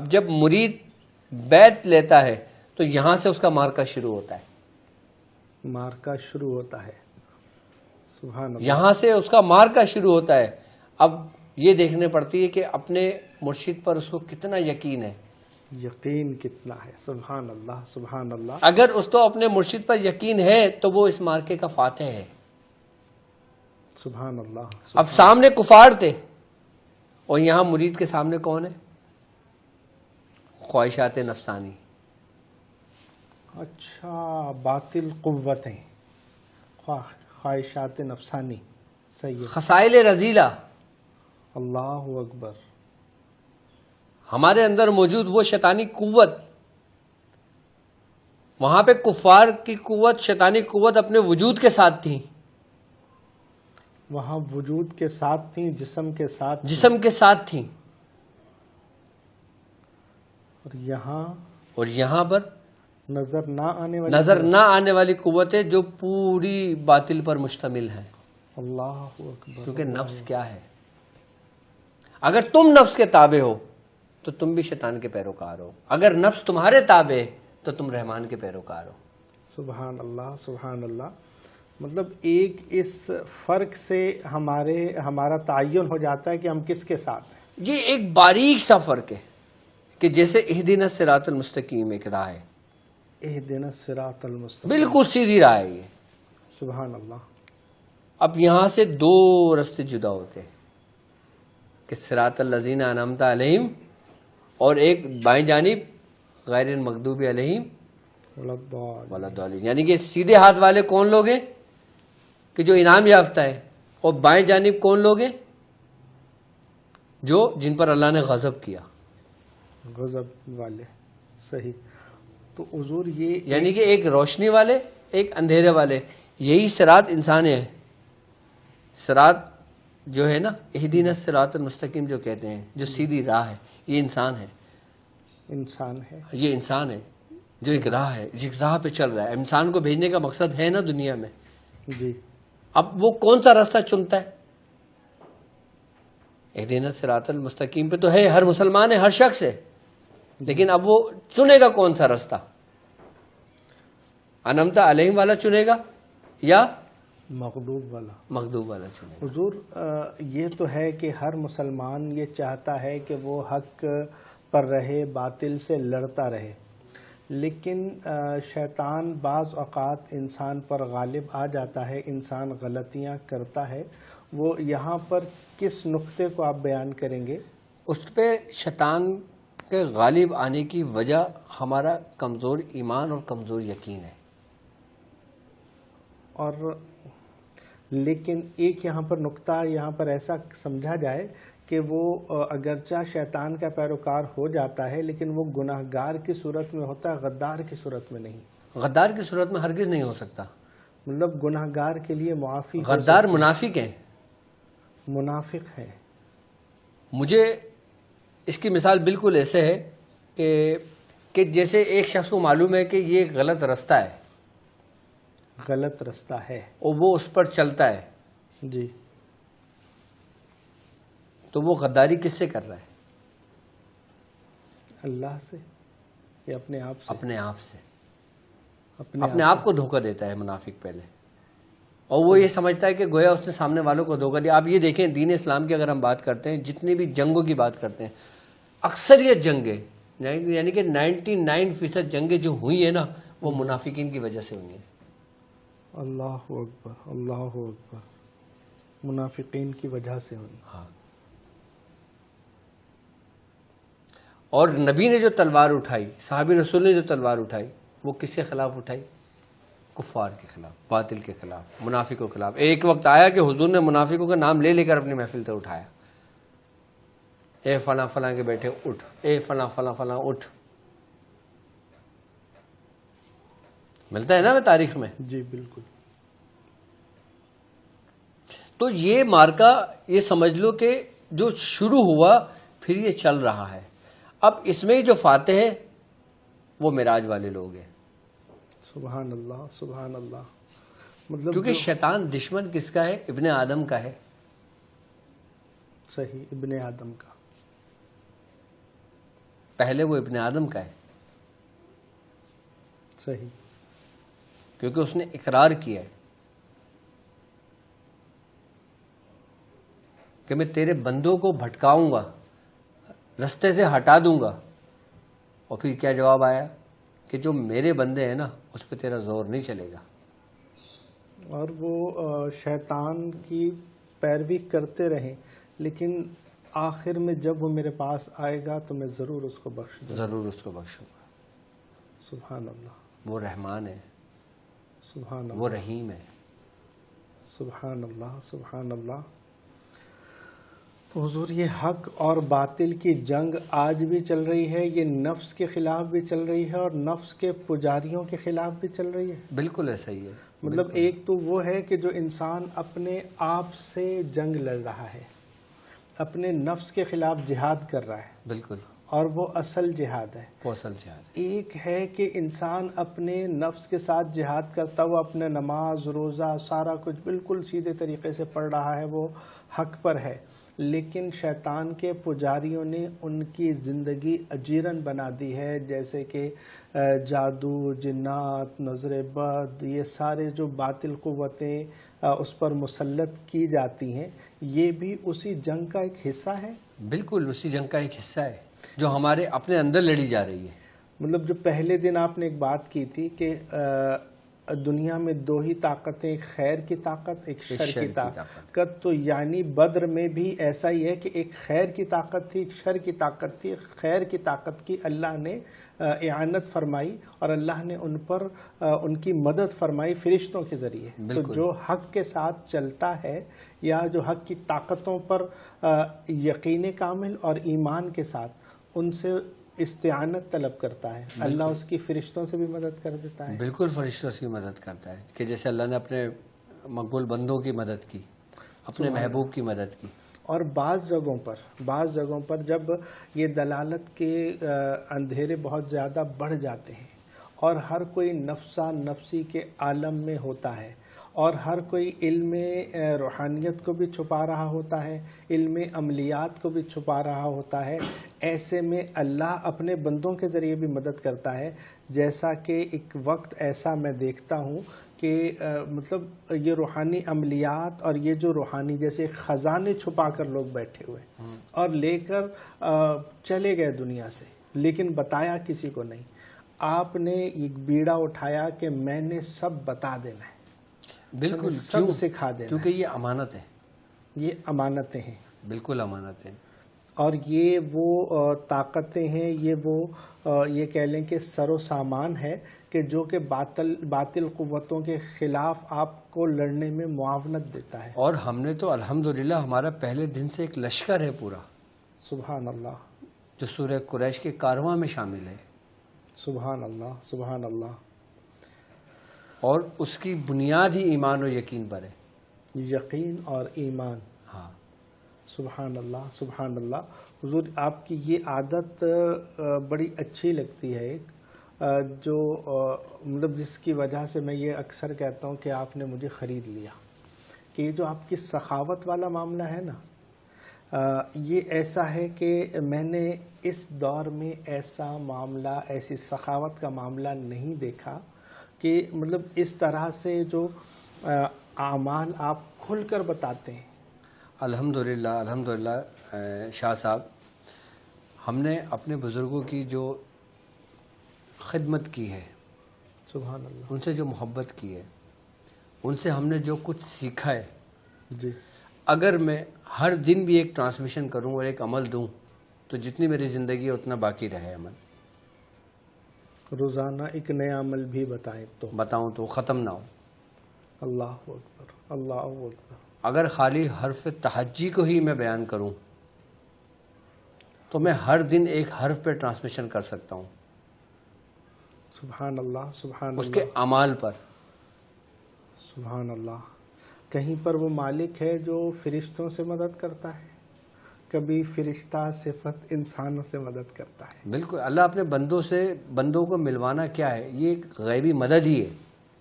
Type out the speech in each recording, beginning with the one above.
اب جب مرید بیعت لیتا ہے تو یہاں سے اس کا مارکا شروع ہوتا ہے، مارکا شروع ہوتا ہے. سبحان اللہ. یہاں سے اس کا مارکا شروع ہوتا ہے. اب یہ دیکھنے پڑتی ہے کہ اپنے مرشد پر اس کو کتنا یقین ہے. یقین کتنا ہے. سبحان اللہ سبحان اللہ. اگر اس کو اپنے مرشد پر یقین ہے تو وہ اس مارکے کا فاتح ہے. سبحان اللہ. اب سامنے کفار تھے اور یہاں مرید کے سامنے کون ہے؟ خواہشات نفسانی. اچھا، باطل قوتیں، خواہشات نفسانی. صحیح. خسائل رذیلہ اللہ اکبر. ہمارے اندر موجود وہ شیطانی قوت، وہاں پہ کفار کی قوت، شیطانی قوت اپنے وجود کے ساتھ تھی، وہاں وجود کے ساتھ تھیں، جسم کے ساتھ، جسم کے ساتھ تھیں. اور یہاں پر نظر نہ آنے والی قوتیں جو پوری باطل پر مشتمل ہے. اللہ اکبر. کیونکہ نفس کیا ہے؟ اگر تم نفس کے تابع ہو تو تم بھی شیطان کے پیروکار ہو، اگر نفس تمہارے تابع ہے تو تم رحمان کے پیروکار ہو. سبحان اللہ سبحان اللہ. مطلب ایک اس فرق سے ہمارا تعین ہو جاتا ہے کہ ہم کس کے ساتھ ہیں. یہ ایک باریک سا فرق ہے کہ جیسے اہدنا الصراط المستقیم ایک راہ ہے، اہدنا الصراط المستقیم، بالکل سیدھی راہ ہے یہ. سبحان اللہ. اب یہاں سے دو رستے جدا ہوتے ہیں کہ صراط الذین انعمت علیہم، اور ایک بائیں جانب غیر المغضوب علیہم ولا الضالین. یعنی کہ سیدھے ہاتھ والے کون لوگ ہیں کہ جو انعام یافتہ ہے، اور بائیں جانب کون لوگ ہیں جو جن پر اللہ نے غضب کیا، غضب والے. صحیح. تو حضور یہ یعنی کہ ایک روشنی والے، ایک اندھیرے والے. یہی صراط انسان ہے. صراط جو ہے نا، اہدنا الصراط المستقیم جو کہتے ہیں، جو سیدھی راہ ہے، یہ انسان ہے. یہ انسان ہے جو ایک راہ ہے، جس راہ پہ چل رہا ہے. انسان کو بھیجنے کا مقصد ہے نا دنیا میں. جی. اب وہ کون سا راستہ چنتا ہے؟ اہدنا الصراط المستقیم پہ تو ہے، ہر مسلمان ہے، ہر شخص ہے، لیکن اب وہ چنے گا کون سا راستہ؟ انعمت علیہم والا چنے گا یا مغضوب والا چنے گا؟ حضور یہ تو ہے کہ ہر مسلمان یہ چاہتا ہے کہ وہ حق پر رہے، باطل سے لڑتا رہے، لیکن شیطان بعض اوقات انسان پر غالب آ جاتا ہے، انسان غلطیاں کرتا ہے. وہ یہاں پر کس نقطے کو آپ بیان کریں گے؟ اس پہ شیطان کے غالب آنے کی وجہ ہمارا کمزور ایمان اور کمزور یقین ہے. اور لیکن ایک یہاں پر نقطہ یہاں پر ایسا سمجھا جائے کہ وہ اگرچہ شیطان کا پیروکار ہو جاتا ہے لیکن وہ گناہگار کی صورت میں ہوتا ہے، غدار کی صورت میں نہیں. غدار کی صورت میں ہرگز نہیں ہو سکتا. مطلب گناہگار کے لیے معافی. غدار منافق ہیں. منافق ہے. مجھے اس کی مثال بالکل ایسے ہے کہ جیسے ایک شخص کو معلوم ہے کہ یہ غلط راستہ ہے، غلط راستہ ہے، اور وہ اس پر چلتا ہے. جی. تو وہ غداری کس سے کر رہا ہے؟ اللہ سے یا اپنے آپ سے؟ اپنے آپ سے. اپنے آپ کو دھوکہ دیتا ہے منافق پہلے، اور وہ یہ سمجھتا ہے کہ گویا اس نے سامنے والوں کو دھوکہ دیا. آپ یہ دیکھیں دین اسلام کی اگر ہم بات کرتے ہیں، جتنی بھی جنگوں کی بات کرتے ہیں، اکثریت جنگیں یعنی کہ 99% جنگیں جو ہوئی ہیں نا، وہ منافقین کی وجہ سے ہوئی ہیں. اللہ اکبر اللہ اکبر. منافقین کی وجہ سے ہوئی. ہاں. اور نبی نے جو تلوار اٹھائی، صحابی رسول نے جو تلوار اٹھائی، وہ کس کے خلاف اٹھائی؟ کفار کے خلاف، باطل کے خلاف، منافقوں کے خلاف. ایک وقت آیا کہ حضور نے منافقوں کا نام لے لے کر اپنی محفل سے اٹھایا. اے فلاں فلاں کے بیٹے اٹھ، اے فلاں فلاں فلاں اٹھ. ملتا ہے نا میں تاریخ میں. جی بالکل. تو یہ مارکا یہ سمجھ لو کہ جو شروع ہوا پھر یہ چل رہا ہے. اب اس میں جو فاتح ہے وہ معراج والے لوگ ہیں. سبحان اللہ سبحان اللہ. مطلب کیونکہ شیطان دشمن کس کا ہے؟ ابن آدم کا ہے. صحیح، ابن آدم کا. پہلے وہ ابن آدم کا ہے، صحیح، کیونکہ اس نے اقرار کیا ہے کہ میں تیرے بندوں کو بھٹکاؤں گا، رستے سے ہٹا دوں گا، اور پھر کیا جواب آیا کہ جو میرے بندے ہیں نا اس پہ تیرا زور نہیں چلے گا. اور وہ شیطان کی پیروی کرتے رہیں، لیکن آخر میں جب وہ میرے پاس آئے گا تو میں ضرور اس کو بخش دوں گا. ضرور اس کو بخشوں گا. سبحان اللہ، وہ رحمان ہے، سبحان وہ اللہ، رحیم ہے. سبحان اللہ، سبحان اللہ. تو حضور یہ حق اور باطل کی جنگ آج بھی چل رہی ہے، یہ نفس کے خلاف بھی چل رہی ہے اور نفس کے پجاریوں کے خلاف بھی چل رہی ہے. بالکل ایسا ہی ہے. مطلب ایک تو وہ ہے کہ جو انسان اپنے آپ سے جنگ لڑ رہا ہے، اپنے نفس کے خلاف جہاد کر رہا ہے، بالکل اور وہ اصل جہاد ہے. وہ اصل جہاد ہے. ایک ہے کہ انسان اپنے نفس کے ساتھ جہاد کرتا ہوا اپنے نماز روزہ سارا کچھ بالکل سیدھے طریقے سے پڑھ رہا ہے، وہ حق پر ہے، لیکن شیطان کے پجاریوں نے ان کی زندگی اجیرن بنا دی ہے، جیسے کہ جادو، جنات، نظر بد، یہ سارے جو باطل قوتیں اس پر مسلط کی جاتی ہیں، یہ بھی اسی جنگ کا ایک حصہ ہے. بالکل اسی جنگ کا ایک حصہ ہے جو ہمارے اپنے اندر لڑی جا رہی ہے. مطلب جو پہلے دن آپ نے ایک بات کی تھی کہ دنیا میں دو ہی طاقتیں، ایک خیر کی طاقت، ایک شر کی طاقت. تو یعنی بدر میں بھی ایسا ہی ہے کہ ایک خیر کی طاقت تھی، ایک شر کی طاقت تھی. خیر کی طاقت کی اللہ نے اعانت فرمائی اور اللہ نے ان پر ان کی مدد فرمائی فرشتوں کے ذریعے. تو جو حق کے ساتھ چلتا ہے یا جو حق کی طاقتوں پر یقین کامل اور ایمان کے ساتھ ان سے استعانت طلب کرتا ہے، اللہ اس کی فرشتوں سے بھی مدد کر دیتا ہے. بالکل فرشتوں سے مدد کرتا ہے، کہ جیسے اللہ نے اپنے مقبول بندوں کی مدد کی، اپنے محبوب کی مدد کی. اور بعض جگہوں پر جب یہ دلالت کے اندھیرے بہت زیادہ بڑھ جاتے ہیں اور ہر کوئی نفسا نفسی کے عالم میں ہوتا ہے اور ہر کوئی علم روحانیت کو بھی چھپا رہا ہوتا ہے، علم عملیات کو بھی چھپا رہا ہوتا ہے، ایسے میں اللہ اپنے بندوں کے ذریعے بھی مدد کرتا ہے. جیسا کہ ایک وقت ایسا میں دیکھتا ہوں کہ مطلب یہ روحانی عملیات اور یہ جو روحانی جیسے خزانے چھپا کر لوگ بیٹھے ہوئے اور لے کر چلے گئے دنیا سے، لیکن بتایا کسی کو نہیں. آپ نے ایک بیڑا اٹھایا کہ میں نے سب بتا دینا ہے، بالکل سب سکھا دینا، کیونکہ یہ امانت ہے. یہ امانتیں ہیں، بالکل امانت ہے. اور یہ وہ طاقتیں ہیں، یہ کہہ لیں کہ سر و سامان ہے کہ جو کہ باطل قوتوں کے خلاف آپ کو لڑنے میں معاونت دیتا ہے. اور ہم نے تو الحمدللہ ہمارا پہلے دن سے ایک لشکر ہے پورا، سبحان اللہ، جو سورہ قریش کے کارواں میں شامل ہے. سبحان اللہ، سبحان اللہ. اور اس کی بنیاد ہی ایمان و یقین پر ہے. یقین اور ایمان. ہاں، سبحان اللہ، سبحان اللہ. حضور آپ کی یہ عادت بڑی اچھی لگتی ہے، جو مطلب جس کی وجہ سے میں یہ اکثر کہتا ہوں کہ آپ نے مجھے خرید لیا، کہ یہ جو آپ کی سخاوت والا معاملہ ہے نا، یہ ایسا ہے کہ میں نے اس دور میں ایسا معاملہ، ایسی سخاوت کا معاملہ نہیں دیکھا کہ مطلب اس طرح سے جو اعمال آپ کھل کر بتاتے ہیں. الحمدللہ الحمدللہ شاہ صاحب، ہم نے اپنے بزرگوں کی جو خدمت کی ہے، سبحان اللہ، ان سے جو محبت کی ہے، ان سے ہم نے جو کچھ سیکھا ہے، جی، اگر میں ہر دن بھی ایک ٹرانسمیشن کروں اور ایک عمل دوں تو جتنی میری زندگی ہے اتنا باقی رہے عمل. روزانہ ایک نیا عمل بھی بتاؤں تو ختم نہ ہو. اللہ اکبر، اللہ اکبر. اگر خالی حرف تہجی کو ہی میں بیان کروں تو میں ہر دن ایک حرف پہ ٹرانسمیشن کر سکتا ہوں، سبحان اللہ، سبحان اس اللہ، کے اعمال پر. سبحان اللہ. کہیں پر وہ مالک ہے جو فرشتوں سے مدد کرتا ہے، کبھی فرشتہ صفت انسانوں سے مدد کرتا ہے. بالکل اللہ اپنے بندوں کو ملوانا کیا ہے، یہ ایک غیبی مدد ہی ہے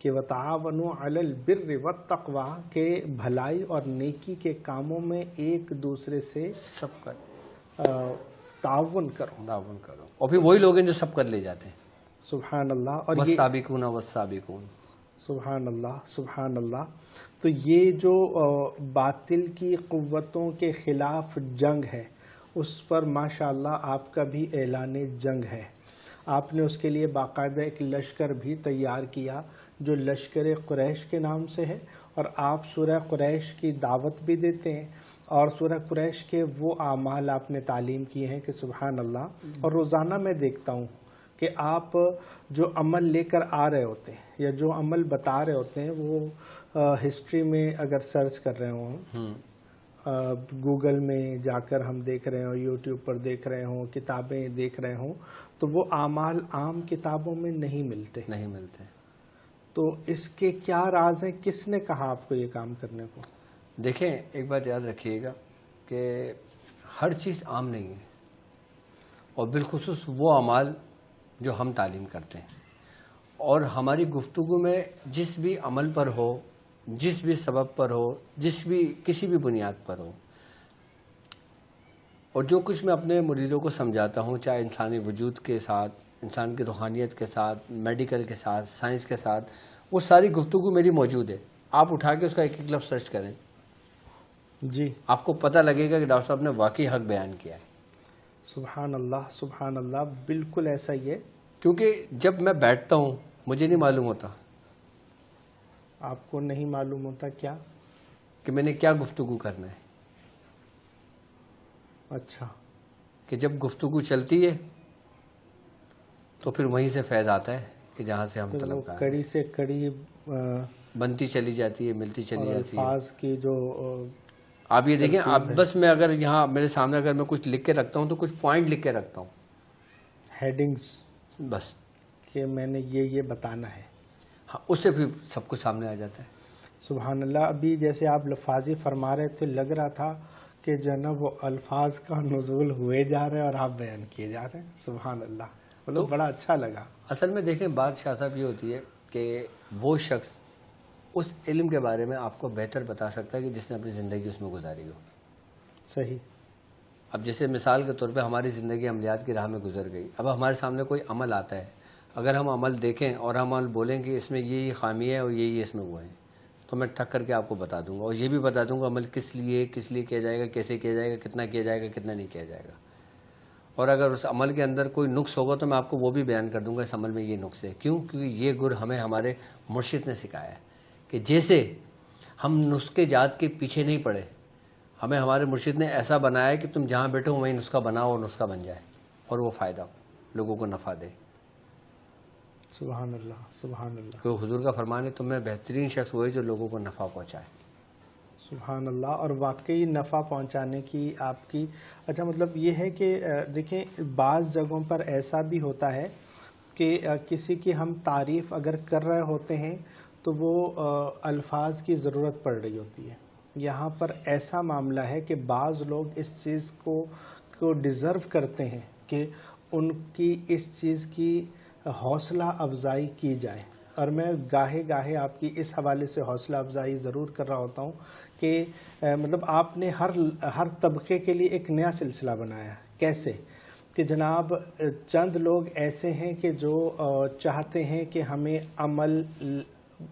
کہ وتعاونوا علی البر والتقوی، کہ بھلائی اور نیکی کے کاموں میں ایک دوسرے سے سب کا تعاون کرو. تعاون کرو. اور پھر وہی لوگ ہیں جو سب کر لے جاتے ہیں. سبحان اللہ. اور یہ والسابقون والسابقون. سبحان اللہ سبحان اللہ. تو یہ جو باطل کی قوتوں کے خلاف جنگ ہے اس پر ماشاءاللہ آپ کا بھی اعلان جنگ ہے. آپ نے اس کے لیے باقاعدہ ایک لشکر بھی تیار کیا جو لشکر قریش کے نام سے ہے، اور آپ سورہ قریش کی دعوت بھی دیتے ہیں، اور سورہ قریش کے وہ اعمال آپ نے تعلیم کیے ہیں کہ سبحان اللہ. اور روزانہ میں دیکھتا ہوں کہ آپ جو عمل لے کر آ رہے ہوتے ہیں یا جو عمل بتا رہے ہوتے ہیں وہ ہسٹری میں اگر سرچ کر رہے ہوں، گوگل میں جا کر ہم دیکھ رہے ہوں، یوٹیوب پر دیکھ رہے ہوں، کتابیں دیکھ رہے ہوں، تو وہ اعمال عام کتابوں میں نہیں ملتے. تو اس کے کیا راز ہیں؟ کس نے کہا آپ کو یہ کام کرنے کو؟ دیکھیں، ایک بات یاد رکھیے گا کہ ہر چیز عام نہیں ہے، اور بالخصوص وہ اعمال جو ہم تعلیم کرتے ہیں، اور ہماری گفتگو میں جس بھی عمل پر ہو، جس بھی سبب پر ہو، کسی بھی بنیاد پر ہو، اور جو کچھ میں اپنے مریدوں کو سمجھاتا ہوں، چاہے انسانی وجود کے ساتھ، انسان کی روحانیت کے ساتھ، میڈیکل کے ساتھ، سائنس کے ساتھ، وہ ساری گفتگو میری موجود ہے. آپ اٹھا کے اس کا ایک ایک لفظ سرچ کریں، جی آپ کو پتہ لگے گا کہ ڈاکٹر صاحب نے واقعی حق بیان کیا ہے. سبحان اللہ سبحان اللہ. بالکل ایسا ہی ہے. کیونکہ جب میں بیٹھتا ہوں مجھے نہیں معلوم ہوتا. آپ کو نہیں معلوم ہوتا کیا؟ کہ میں نے کیا گفتگو کرنا ہے. اچھا. کہ جب گفتگو چلتی ہے تو پھر وہیں سے فیض آتا ہے کہ جہاں سے ہم طلب کر کڑی سے کڑی بنتی چلی جاتی ہے، ملتی چلی جاتی ہے. الفاظ کی جو آپ یہ دیکھیں، آپ بس میں اگر یہاں میرے سامنے اگر میں کچھ لکھ کے رکھتا ہوں تو کچھ پوائنٹ لکھ کے رکھتا ہوں، ہیڈنگز، بس کہ میں نے یہ بتانا ہے. ہاں، اس سے پھر سب کچھ سامنے آ جاتا ہے. سبحان اللہ. ابھی جیسے آپ لفاظی فرما رہے تھے، لگ رہا تھا کہ جناب وہ الفاظ کا نزول ہوئے جا رہے ہیں اور آپ بیان کیے جا رہے ہیں. سبحان اللہ. مطلب بڑا اچھا لگا. اصل میں دیکھیں، بات شاہ صاحب یہ ہوتی ہے کہ وہ شخص اس علم کے بارے میں آپ کو بہتر بتا سکتا ہے کہ جس نے اپنی زندگی اس میں گزاری ہو. صحیح. اب جیسے مثال کے طور پہ ہماری زندگی عملیات کی راہ میں گزر گئی. اب ہمارے سامنے کوئی عمل آتا ہے، اگر ہم عمل دیکھیں اور ہم عمل بولیں کہ اس میں یہ خامی ہے اور یہ اس میں وہ ہے، تو میں ٹھک کر کے آپ کو بتا دوں گا، اور یہ بھی بتا دوں گا عمل کس لیے کیا جائے گا، کیسے کیا جائے گا، کتنا کیا جائے گا، کتنا نہیں کیا جائے گا. اور اگر اس عمل کے اندر کوئی نقص ہوگا تو میں آپ کو وہ بھی بیان کر دوں گا، اس عمل میں یہ نقص ہے. کیوں؟ کیونکہ یہ گر ہمیں ہمارے مرشد نے سکھایا ہے کہ جیسے ہم نسخے جات کے پیچھے نہیں پڑے، ہمیں ہمارے مرشد نے ایسا بنایا ہے کہ تم جہاں بیٹھو وہیں نسخہ بناؤ اور نسخہ بن جائے اور وہ فائدہ لوگوں کو نفع دے. سبحان اللہ سبحان اللہ. تو حضور کا فرمان ہے، تم میں بہترین شخص وہی جو لوگوں کو نفع پہنچائے. سبحان اللہ. اور واقعی نفع پہنچانے کی آپ کی اچھا مطلب یہ ہے کہ دیکھیں بعض جگہوں پر ایسا بھی ہوتا ہے کہ کسی کی ہم تعریف اگر کر رہے ہوتے ہیں تو وہ الفاظ کی ضرورت پڑ رہی ہوتی ہے. یہاں پر ایسا معاملہ ہے کہ بعض لوگ اس چیز کو ڈیزرو کرتے ہیں کہ ان کی اس چیز کی حوصلہ افزائی کی جائے، اور میں گاہے آپ کی اس حوالے سے حوصلہ افزائی ضرور کر رہا ہوتا ہوں کہ مطلب آپ نے ہر طبقے کے لیے ایک نیا سلسلہ بنایا. کیسے کہ جناب چند لوگ ایسے ہیں کہ جو چاہتے ہیں کہ ہمیں عمل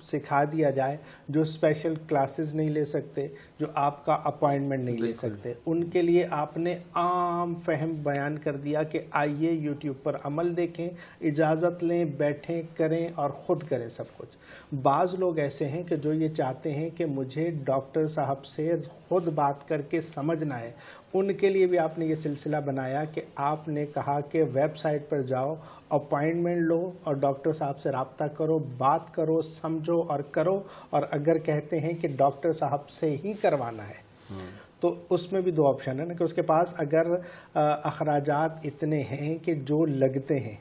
سکھا دیا جائے، جو اسپیشل کلاسز نہیں لے سکتے، جو آپ کا اپوائنٹمنٹ نہیں لے سکتے، ان کے لیے آپ نے عام فہم بیان کر دیا کہ آئیے یوٹیوب پر عمل دیکھیں، اجازت لیں، بیٹھیں، کریں اور خود کریں سب کچھ. بعض لوگ ایسے ہیں کہ جو یہ چاہتے ہیں کہ مجھے ڈاکٹر صاحب سے خود بات کر کے سمجھنا ہے. ان کے لیے بھی آپ نے یہ سلسلہ بنایا کہ آپ نے کہا کہ ویب سائٹ پر جاؤ، اپوائنٹمنٹ لو اور ڈاکٹر صاحب سے رابطہ کرو، بات کرو، سمجھو اور کرو. اور اگر کہتے ہیں کہ ڈاکٹر صاحب سے ہی کروانا ہے تو اس میں بھی دو آپشن ہے نا، کہ اس کے پاس اگر اخراجات اتنے ہیں کہ جو لگتے ہیں،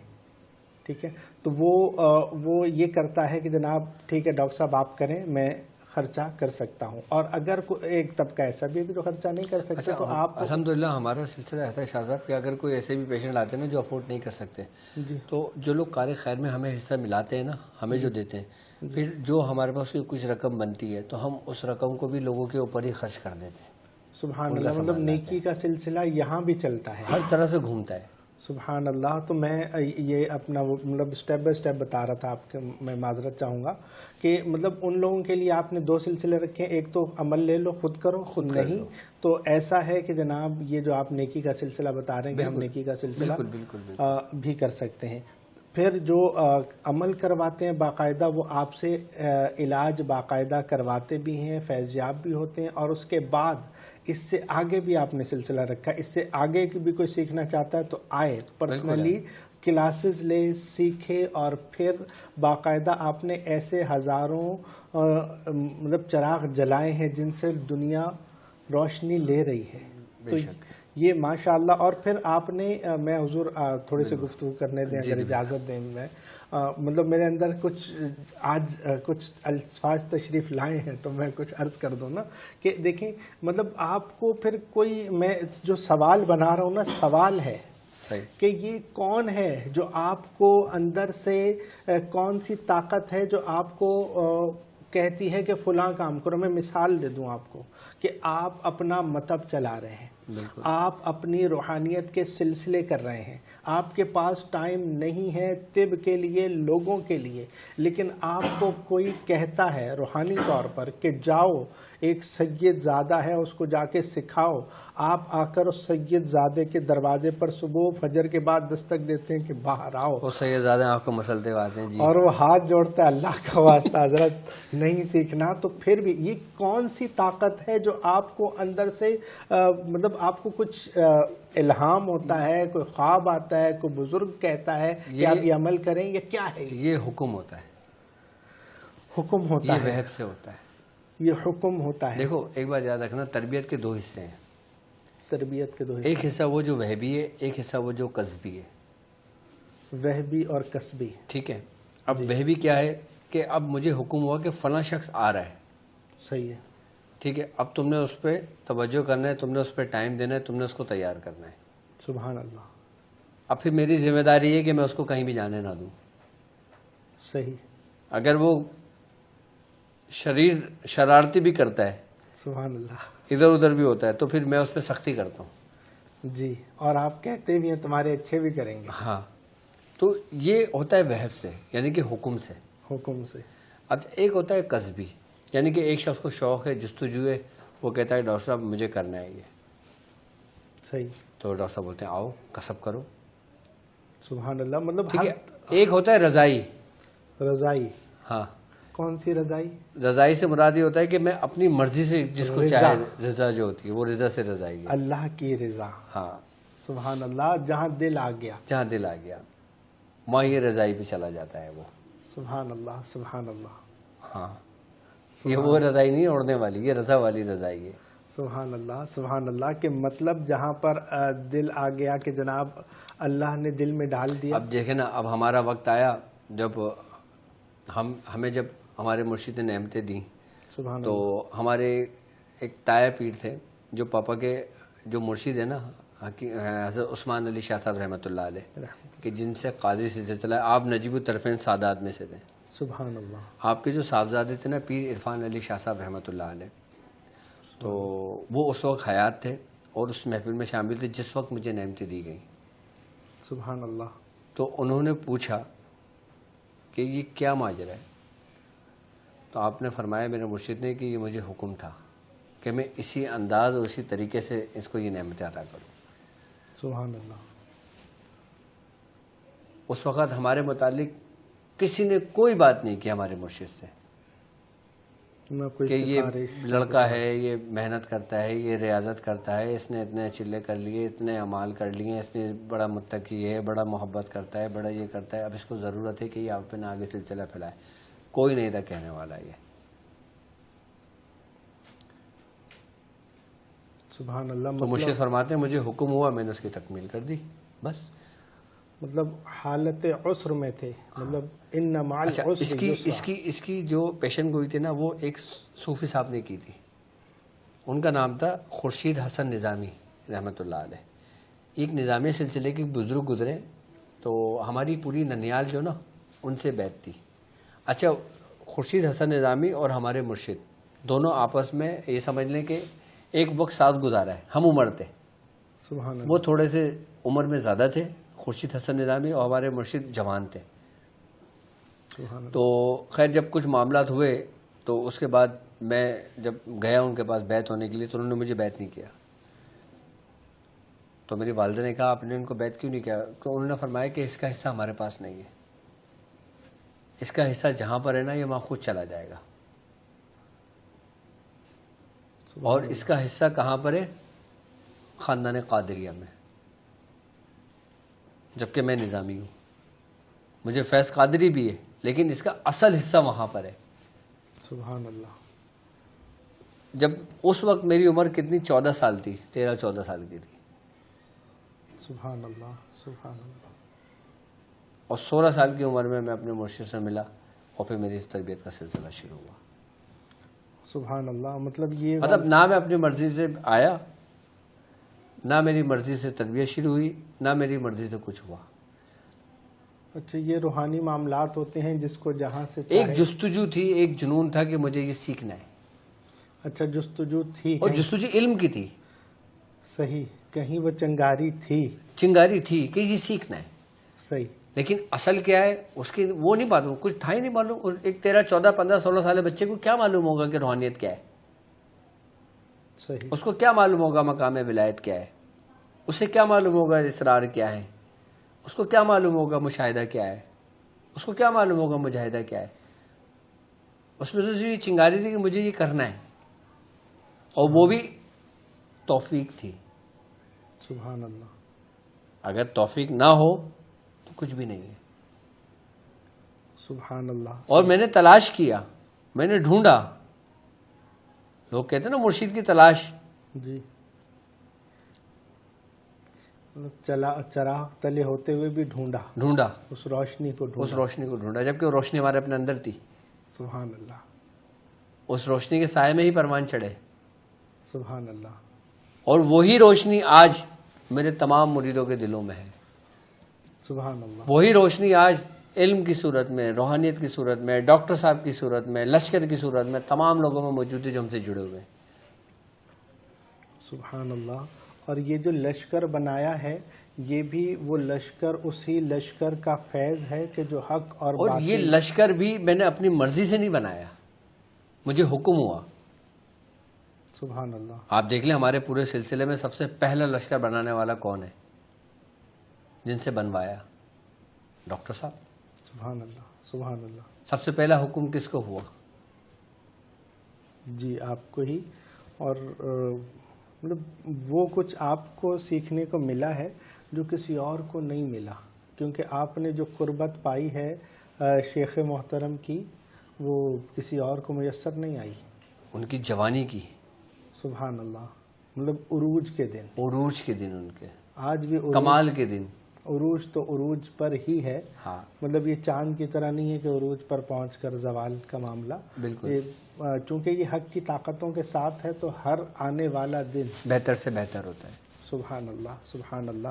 ٹھیک ہے، تو وہ یہ کرتا ہے کہ جناب ٹھیک ہے ڈاکٹر صاحب آپ کریں، میں خرچہ کر سکتا ہوں. اور اگر ایک طبقہ ایسا بھی جو خرچہ نہیں کر سکتا تو آپ الحمدللہ ہمارا سلسلہ ایسا ہے شاہ صاحب کہ اگر کوئی ایسے بھی پیشنٹ آتے ہیں نا جو افورڈ نہیں کر سکتے، تو جو لوگ کار خیر میں ہمیں حصہ ملاتے ہیں نا، ہمیں جو دیتے ہیں، پھر جو ہمارے پاس کچھ رقم بنتی ہے تو ہم اس رقم کو بھی لوگوں کے اوپر ہی خرچ کر دیتے ہیں. سبحان ان کا اللہ، مطلب سنبھالنا نیکی کا سلسلہ یہاں بھی چلتا ہے. ہر طرح سے گھومتا ہے. سبحان اللہ. تو میں یہ اپنا مطلب اسٹیپ بائی اسٹیپ بتا رہا تھا آپ کے، میں معذرت چاہوں گا کہ مطلب ان لوگوں کے لیے آپ نے 2 سلسلے رکھے ہیں. ایک تو عمل لے لو، خود کرو، خود نہیں تو ایسا ہے کہ جناب یہ جو آپ نیکی کا سلسلہ بتا رہے ہیں کہ ہم نیکی کا سلسلہ بالکل بھی کر سکتے ہیں. پھر جو عمل کرواتے ہیں باقاعدہ، وہ آپ سے علاج باقاعدہ کرواتے بھی ہیں، فیضیاب بھی ہوتے ہیں. اور اس کے بعد اس سے آگے بھی آپ نے سلسلہ رکھا، اس سے آگے کی بھی کوئی سیکھنا چاہتا ہے تو آئے پرسنلی کلاسز لے، سیکھے. اور پھر باقاعدہ آپ نے ایسے ہزاروں مطلب چراغ جلائے ہیں جن سے دنیا روشنی لے رہی ہے. تو یہ ماشاءاللہ. اور پھر آپ نے، میں حضور تھوڑے سے گفتگو کرنے دیں اگر اجازت دیں. میں مطلب میرے اندر آج کچھ الفاظ تشریف لائے ہیں تو میں کچھ عرض کر دوں نا کہ دیکھیں مطلب آپ کو پھر کوئی، میں جو سوال بنا رہا ہوں نا، سوال ہے کہ یہ کون ہے جو آپ کو اندر سے، کون سی طاقت ہے جو آپ کو کہتی ہے کہ فلاں کام کرو. میں مثال دے دوں آپ کو کہ آپ اپنا مطب چلا رہے ہیں، آپ اپنی روحانیت کے سلسلے کر رہے ہیں، آپ کے پاس ٹائم نہیں ہے طب کے لیے، لوگوں کے لیے، لیکن آپ کو کوئی کہتا ہے روحانی طور پر کہ جاؤ ایک سید زادہ ہے اس کو جا کے سکھاؤ. آپ آ کر اس سید زادے کے دروازے پر صبح فجر کے بعد دستک دیتے ہیں کہ باہر آؤ. وہ سید زادے آپ کو مسلتے آتے ہیں جی، اور وہ ہاتھ جوڑتا ہے، اللہ کا واسطہ حضرت نہیں سیکھنا. تو پھر بھی یہ کون سی طاقت ہے جو آپ کو اندر سے مطلب آپ کو کچھ الہام ہوتا ہے، کوئی خواب آتا ہے، کوئی بزرگ کہتا ہے کہ آپ یہ عمل کریں، یا کیا ہے؟ یہ حکم ہوتا ہے. حکم ہوتا ہے، یہ وحب سے ہوتا ہے، یہ حکم ہوتا ہے. دیکھو ایک بات یاد رکھنا، تربیت کے 2 حصے ہیں. تربیت کے 2 حصے، ایک حصہ وہ جو وحبی ہے، ایک حصہ وہ جو قصبی ہے. وحبی اور قصبی، ٹھیک ہے. اب وحبی کیا ہے کہ اب مجھے حکم ہوا کہ فلاں شخص آ رہا ہے، صحیح ہے، ٹھیک ہے. اب تم نے اس پہ توجہ کرنا ہے، تم نے اس پہ ٹائم دینا ہے، تم نے اس کو تیار کرنا ہے. سبحان اللہ. اب پھر میری ذمہ داری ہے کہ میں اس کو کہیں بھی جانے نہ دوں. صحیح. اگر وہ شرارتی بھی کرتا ہے، سبحان اللہ، ادھر ادھر بھی ہوتا ہے، تو پھر میں اس پہ سختی کرتا ہوں. جی. اور آپ کہتے بھی ہیں تمہارے اچھے بھی کریں گے. ہاں. تو یہ ہوتا ہے وحب سے، یعنی کہ حکم سے. حکم سے. اب ایک ہوتا ہے قصبی، یعنی کہ ایک شخص کو شوق ہے، جستجو ہے، وہ کہتا ہے ڈاکٹر صاحب مجھے کرنا ہے یہ. صحیح. تو ڈاکٹر صاحب بولتے ہیں آؤ کسب کرو. سبحان اللہ. مطلب ٹھیک ہے. ایک ہوتا ہے رضائی. رضائی. ہاں. کون سی رضائی؟ رضائی سے مراد یہ ہوتا ہے کہ میں اپنی مرضی سے جس کو چاہے، رضا جو ہوتی ہے وہ رضا سے رضائی ہے. اللہ کی رضا. ہاں. سبحان اللہ. جہاں دل آ گیا، جہاں دل آ گیا وہاں یہ رضائی پہ چلا جاتا ہے وہ. سبحان اللہ. سبحان اللہ. ہاں. یہ وہ رضائی نہیں اڑنے والی، یہ رضا والی رضائی ہے. سبحان اللہ. سبحان اللہ. کہ مطلب جہاں پر دل آ گیا کہ جناب اللہ نے دل میں ڈال دیا. اب دیکھیں نا، اب ہمارا وقت آیا جب ہمیں جب ہمارے مرشد نے نعمتیں دیں. سبحان تو ہمارے ایک تایا پیر تھے جو پاپا کے جو مرشد ہیں نا، حضرت عثمان علی شاہ صاحب رحمۃ اللہ علیہ، کہ جن سے قاضی سے چلا، آپ نجیب الطرفین سادات میں سے تھے. سبحان اللہ. آپ کے جو صاحبزادے تھے نا، پیر عرفان علی شاہ صاحب رحمۃ اللہ علیہ، تو وہ اس وقت حیات تھے اور اس محفل میں شامل تھے جس وقت مجھے نعمتیں دی گئیں. سبحان اللہ. تو انہوں نے پوچھا کہ یہ کیا ماجرا ہے. تو آپ نے فرمایا میرے مرشد نے کہ یہ مجھے حکم تھا کہ میں اسی انداز اور اسی طریقے سے اس کو یہ نعمتیں عطا کروں. سبحان اللہ. اس وقت ہمارے متعلق کسی نے کوئی بات نہیں کی ہمارے مرشد سے کہ یہ لڑکا ہے، یہ محنت کرتا ہے، یہ ریاضت کرتا ہے، اس نے اتنے چلے کر لیے، اتنے اعمال کر لیے، اس نے بڑا متقی ہے، بڑا محبت کرتا ہے، بڑا یہ کرتا ہے، اب اس کو ضرورت ہے کہ یہ آپ پہ نہ آگے سلسلہ پھیلائے. کوئی نہیں تھا کہنے والا یہ. سبحان اللہ. تو مرشد فرماتے ہیں مجھے حکم ہوا، میں نے اس کی تکمیل کر دی بس. مطلب حالت عسر میں تھے، مطلب ان مع العسر یسرا. اس کی جو پیشن گوئی تھی نا، وہ ایک صوفی صاحب نے کی تھی. ان کا نام تھا خورشید حسن نظامی رحمۃ اللہ علیہ. ایک نظامی سلسلے کے بزرگ گزرے، تو ہماری پوری ننیال جو نا ان سے بیعت تھی. اچھا، خورشید حسن نظامی اور ہمارے مرشد دونوں آپس میں یہ سمجھ لیں کہ ایک وقت ساتھ گزارا ہے، ہم عمر تھے، سبحان اللہ. وہ تھوڑے سے عمر میں زیادہ تھے، خورشید حسن نظامی، اور ہمارے مرشد جوان تھے. سبحان اللہ. تو خیر جب کچھ معاملات ہوئے تو اس کے بعد میں جب گیا ان کے پاس بیعت ہونے کے لیے تو انہوں نے مجھے بیعت نہیں کیا. تو میری والدہ نے کہا آپ نے ان کو بیعت کیوں نہیں کیا؟ تو انہوں نے فرمایا کہ اس کا حصہ ہمارے پاس نہیں ہے، اس کا حصہ جہاں پر ہے نا یہ وہاں خود چلا جائے گا، اور اس کا حصہ کہاں پر ہے؟ خاندان قادریہ میں، جبکہ میں نظامی ہوں، مجھے فیض قادری بھی ہے لیکن اس کا اصل حصہ وہاں پر ہے. سبحان اللہ. جب اس وقت میری عمر کتنی 14 سال تھی، 13-14 سال کی تھی، سبحان اللہ. سبحان اللہ. اور 16 سال کی عمر میں میں اپنے مرشد سے ملا اور پھر میری اس تربیت کا سلسلہ شروع ہوا. سبحان اللہ. مطلب یہ مطلب نہ میں اپنی مرضی سے آیا، نہ میری مرضی سے تربیت شروع ہوئی، نہ میری مرضی سے کچھ ہوا. اچھا یہ روحانی معاملات ہوتے ہیں جس کو جہاں سے ایک جستجو تھی، ایک جنون تھا کہ مجھے یہ سیکھنا ہے. اچھا جستجو تھی، اور جستجو علم کی تھی، صحیح، کہیں وہ چنگاری تھی، چنگاری تھی کہ یہ سیکھنا ہے. صحیح. لیکن اصل کیا ہے اس کی وہ نہیں معلوم، کچھ تھا ہی نہیں معلوم. اور ایک 13-14-15-16 سال بچے کو کیا معلوم ہوگا کہ روحانیت کیا ہے؟ صحیح. اس کو کیا معلوم ہوگا مقام ولایت کیا ہے؟ اسے کیا معلوم ہوگا اسرار کیا ہے؟ اس کو کیا معلوم ہوگا مشاہدہ کیا ہے؟ اس کو کیا معلوم ہوگا مجاہدہ کیا ہے؟ اس میں تو یہ چنگاری تھی کہ مجھے یہ کرنا ہے، اور وہ بھی توفیق تھی. سبحان اللہ. اگر توفیق نہ ہو تو کچھ بھی نہیں ہے. سبحان اللہ. اور میں نے تلاش کیا، میں نے ڈھونڈا. لوگ کہتے ہیں نا مرشد کی تلاش. جی. چراغ تلے ہوتے ہوئے بھی ڈھونڈا اس روشنی کو اس روشنی کو ڈھونڈا، جبکہ وہ روشنی ہمارے اپنے اندر تھی. سبحان اللہ. اس روشنی کے سائے میں ہی پروان چڑھے. سبحان اللہ. اور وہی روشنی آج میرے تمام مریدوں کے دلوں میں ہے. سبحان اللہ. وہی روشنی آج علم کی صورت میں، روحانیت کی صورت میں، ڈاکٹر صاحب کی صورت میں، لشکر کی صورت میں تمام لوگوں میں موجود ہے جو ہم سے جڑے ہوئے ہیں. سبحان اللہ. اور یہ جو لشکر بنایا ہے یہ بھی وہ لشکر اسی لشکر کا فیض ہے کہ جو حق اور یہ لشکر بھی میں نے اپنی مرضی سے نہیں بنایا، مجھے حکم ہوا. سبحان اللہ. آپ دیکھ لیں ہمارے پورے سلسلے میں سب سے پہلا لشکر بنانے والا کون ہے جن سے بنوایا؟ ڈاکٹر صاحب. سبحان اللہ. سبحان اللہ. سب سے پہلا حکم کس کو ہوا؟ جی آپ کو ہی. اور مطلب وہ کچھ آپ کو سیکھنے کو ملا ہے جو کسی اور کو نہیں ملا، کیونکہ آپ نے جو قربت پائی ہے شیخ محترم کی وہ کسی اور کو میسر نہیں آئی. ان کی جوانی کی. سبحان اللہ. مطلب عروج کے دن، عروج کے دن، ان کے آج بھی کمال کے دن. عروج تو عروج پر ہی ہے. ہاں مطلب یہ چاند کی طرح نہیں ہے کہ عروج پر پہنچ کر زوال کا معاملہ. بالکل. چونکہ یہ حق کی طاقتوں کے ساتھ ہے تو ہر آنے والا دن بہتر سے بہتر ہوتا ہے. سبحان اللہ. سبحان اللہ.